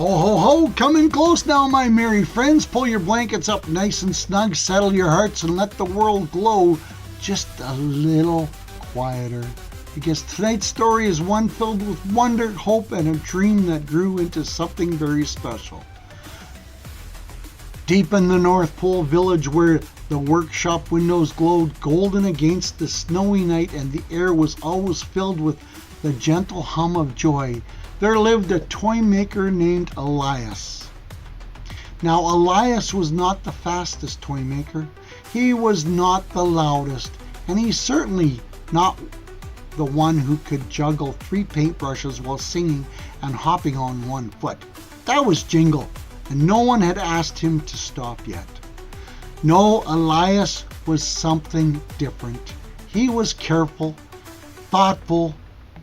Ho, ho, ho, come in close now, my merry friends. Pull your blankets up nice and snug, settle your hearts, and let the world glow just a little quieter. Because tonight's story is one filled with wonder, hope, and a dream that grew into something very special. Deep in the North Pole village, where the workshop windows glowed golden against the snowy night and the air was always filled with the gentle hum of joy, there lived a toymaker named Elias. Now, Elias was not the fastest toymaker, he was not the loudest, and he's certainly not the one who could juggle 3 paintbrushes while singing and hopping on 1 foot. That was Jingle, and no one had asked him to stop yet. No, Elias was something different. He was careful, thoughtful,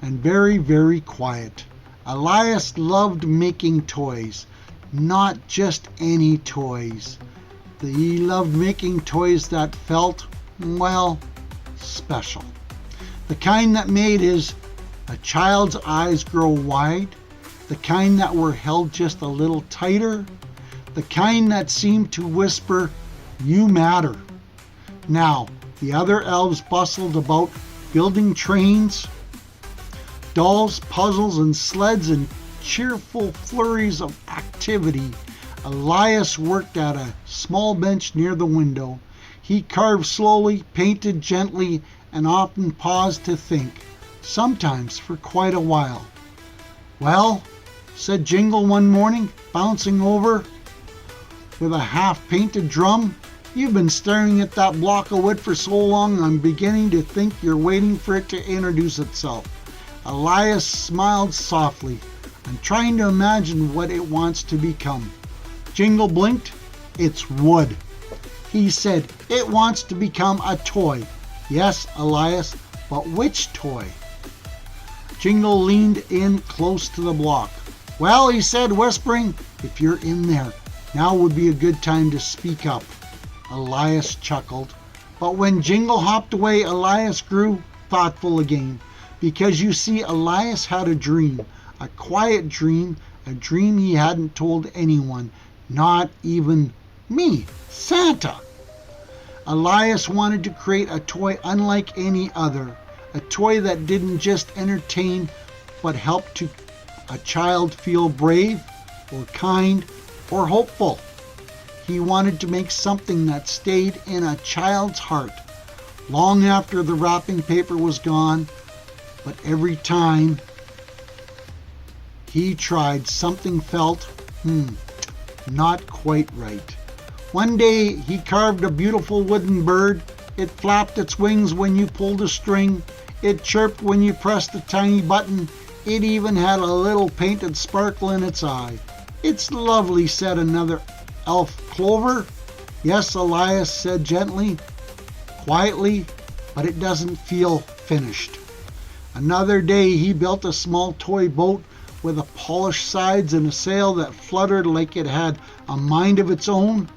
and very, very quiet. Elias loved making toys, not just any toys. He loved making toys that felt, well, special. The kind that made a child's eyes grow wide, the kind that were held just a little tighter, the kind that seemed to whisper, "You matter." Now, the other elves bustled about building trains, dolls, puzzles, and sleds, and cheerful flurries of activity. Elias worked at a small bench near the window. He carved slowly, painted gently, and often paused to think, sometimes for quite a while. "Well," said Jingle one morning, bouncing over with a half-painted drum, "you've been staring at that block of wood for so long, I'm beginning to think you're waiting for it to introduce itself." Elias smiled softly. "I'm trying to imagine what it wants to become." Jingle blinked. "It's wood." He said, "It wants to become a toy." "Yes, Elias, but which toy?" Jingle leaned in close to the block. "Well," he said, whispering, "if you're in there, now would be a good time to speak up." Elias chuckled. But when Jingle hopped away, Elias grew thoughtful again. Because you see, Elias had a dream, a quiet dream, a dream he hadn't told anyone, not even me, Santa. Elias wanted to create a toy unlike any other, a toy that didn't just entertain, but helped a child feel brave, or kind, or hopeful. He wanted to make something that stayed in a child's heart, long after the wrapping paper was gone. But every time he tried, something felt, not quite right. One day he carved a beautiful wooden bird. It flapped its wings when you pulled a string. It chirped when you pressed a tiny button. It even had a little painted sparkle in its eye. "It's lovely," said another elf, Clover. "Yes," Elias said gently, quietly, "but it doesn't feel finished." Another day he built a small toy boat with polished sides and a sail that fluttered like it had a mind of its own.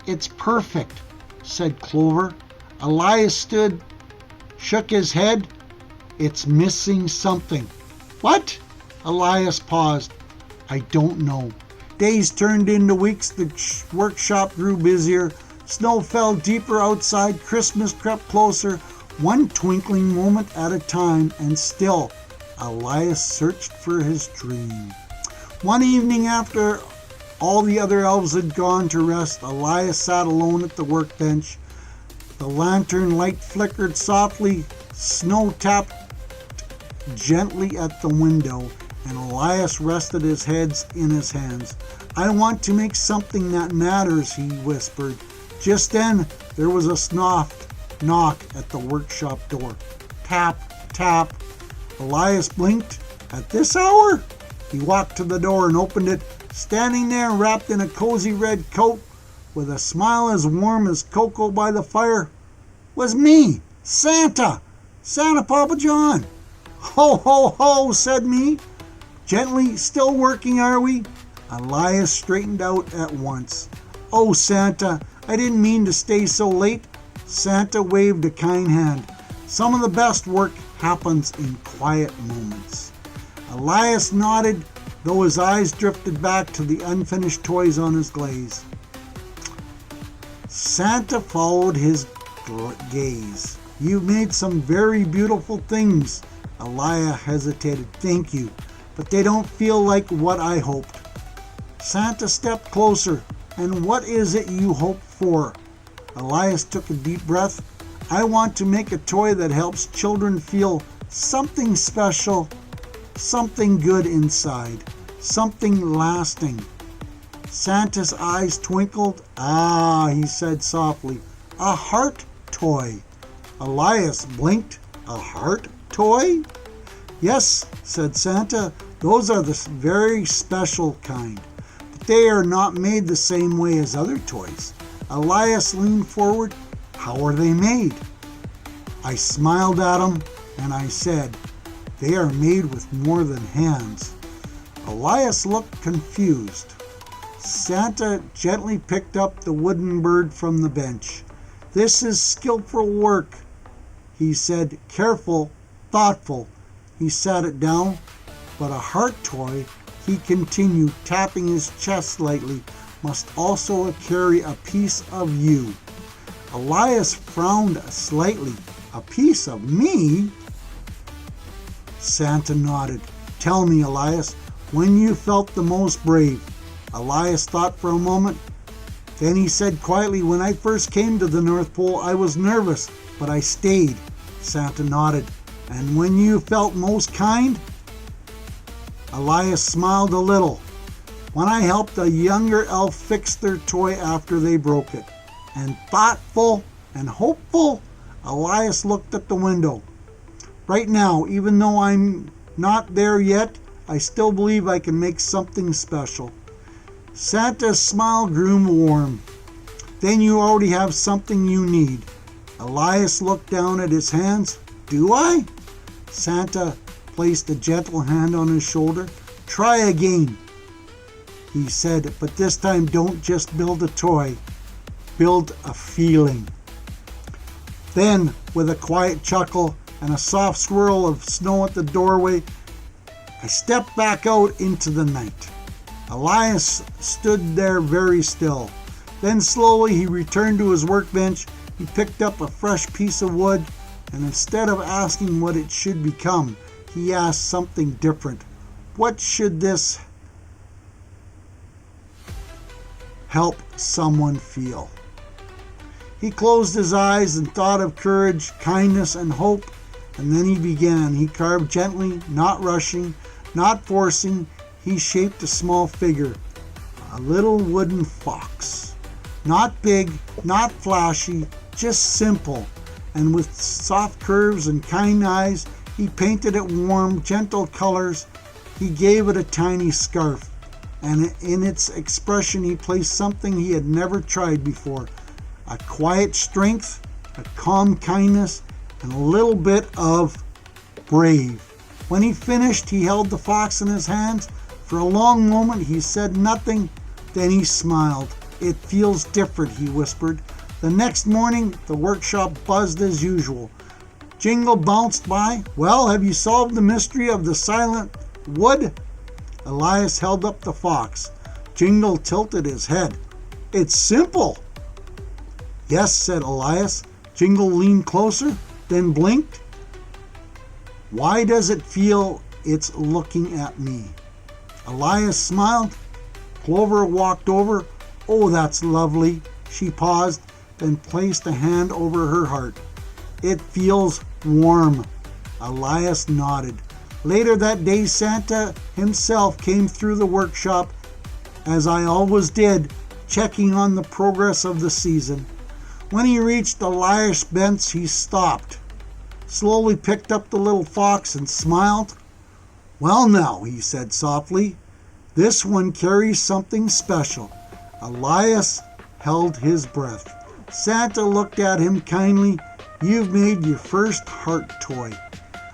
"It's perfect," said Clover. Elias stood, shook his head. "It's missing something." "What?" Elias paused. "I don't know." Days turned into weeks. The workshop grew busier. Snow fell deeper outside. Christmas crept closer, one twinkling moment at a time, and still Elias searched for his dream. One evening, after all the other elves had gone to rest, Elias sat alone at the workbench. The lantern light flickered softly. Snow tapped gently at the window, and Elias rested his head in his hands. "I want to make something that matters," he whispered. Just then, there was a soft knock at the workshop door. Tap, tap. Elias blinked. "At this hour?" He walked to the door and opened it. Standing there, wrapped in a cozy red coat, with a smile as warm as cocoa by the fire, was me, Santa, Santa Papa John. "Ho, ho, ho," said me. Gently, "still working, are we?" Elias straightened out at once. "Oh, Santa, I didn't mean to stay so late." Santa waved a kind hand. "Some of the best work happens in quiet moments." Elias nodded. though his eyes drifted back to the unfinished toys on his glaze. Santa followed his gaze. "You've made some very beautiful things." Elias hesitated. "Thank you, but they don't feel like what I hoped." Santa stepped closer. "And what is it you hope for?" Elias took a deep breath. "I want to make a toy that helps children feel something special, something good inside, something lasting." Santa's eyes twinkled. "Ah," he said softly, "a heart toy." Elias blinked. "A heart toy?" "Yes," said Santa, "those are the very special kind. But they are not made the same way as other toys." Elias leaned forward. "How are they made?" I smiled at him and I said, "They are made with more than hands." Elias looked confused. Santa gently picked up the wooden bird from the bench. "This is skillful work," he said, "careful, thoughtful." He sat it down. "But a heart toy," he continued, tapping his chest lightly, "must also carry a piece of you." Elias frowned slightly. "A piece of me?" Santa nodded. "Tell me, Elias, when you felt the most brave." Elias thought for a moment. Then he said quietly, "When I first came to the North Pole, I was nervous, but I stayed." Santa nodded. "And when you felt most kind?" Elias smiled a little. "When I helped a younger elf fix their toy after they broke it." "And thoughtful and hopeful?" Elias looked at the window. "Right now, even though I'm not there yet, I still believe I can make something special." Santa's smile grew warm. "Then you already have something you need." Elias looked down at his hands. "Do I?" Santa placed a gentle hand on his shoulder. "Try again," he said, "but this time don't just build a toy. Build a feeling." Then, with a quiet chuckle and a soft swirl of snow at the doorway, I stepped back out into the night. Elias stood there very still. Then slowly he returned to his workbench. He picked up a fresh piece of wood, and instead of asking what it should become, he asked something different. What should this help someone feel? He closed his eyes and thought of courage, kindness, and hope, and then he began. He carved gently, not rushing, not forcing. He shaped a small figure, a little wooden fox. Not big, not flashy, just simple. And with soft curves and kind eyes, he painted it warm, gentle colors. He gave it a tiny scarf, and in its expression he placed something he had never tried before. A quiet strength, a calm kindness, and a little bit of brave. When he finished, he held the fox in his hands. For a long moment he said nothing, then he smiled. "It feels different," he whispered. The next morning, the workshop buzzed as usual. Jingle bounced by. "Well, have you solved the mystery of the silent wood?" Elias held up the fox. Jingle tilted his head. "It's simple." "Yes," said Elias. Jingle leaned closer, then blinked. "Why does it feel it's looking at me?" Elias smiled. Clover walked over. "Oh, that's lovely." She paused, then placed a hand over her heart. "It feels warm." Elias nodded. Later that day, Santa himself came through the workshop, as I always did, checking on the progress of the season. When he reached Elias' bench, he stopped, slowly picked up the little fox and smiled. "Well now," he said softly, "this one carries something special." Elias held his breath. Santa looked at him kindly. "You've made your first heart toy."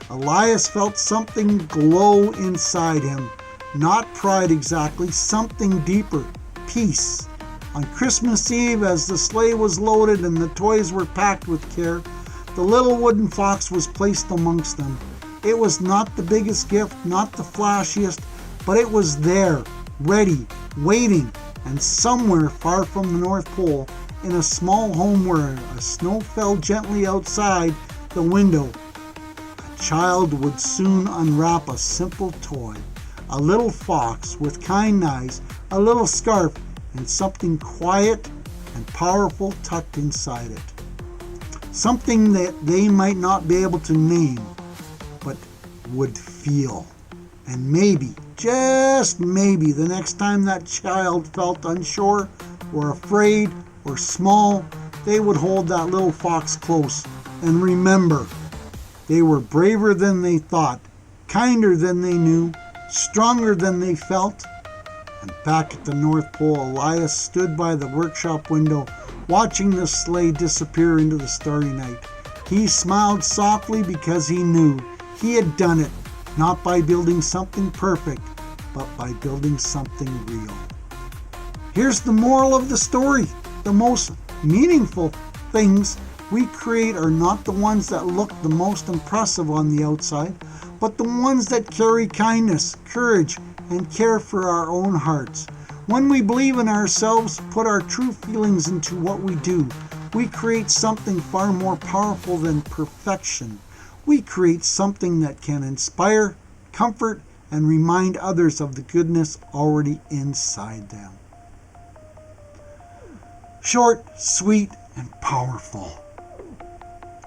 Elias felt something glow inside him. Not pride exactly, something deeper. Peace. On Christmas Eve, as the sleigh was loaded and the toys were packed with care, the little wooden fox was placed amongst them. It was not the biggest gift, not the flashiest, but it was there, ready, waiting, and somewhere far from the North Pole, in a small home where a snow fell gently outside the window, a child would soon unwrap a simple toy, a little fox with kind eyes, a little scarf, and something quiet and powerful tucked inside it. Something that they might not be able to name, but would feel. And maybe, just maybe, the next time that child felt unsure or afraid or small, they would hold that little fox close and remember they were braver than they thought, kinder than they knew, stronger than they felt. And back at the North Pole, Elias stood by the workshop window, watching the sleigh disappear into the starry night. He smiled softly because he knew he had done it, not by building something perfect, but by building something real. Here's the moral of the story. The most meaningful things we create are not the ones that look the most impressive on the outside, but the ones that carry kindness, courage, and care for our own hearts. When we believe in ourselves, put our true feelings into what we do, we create something far more powerful than perfection. We create something that can inspire, comfort, and remind others of the goodness already inside them. Short, sweet, and powerful.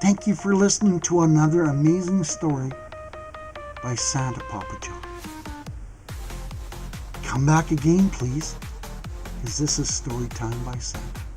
Thank you for listening to another amazing story by Santa Papa John. Come back again, please, because this is Storytime by Santa.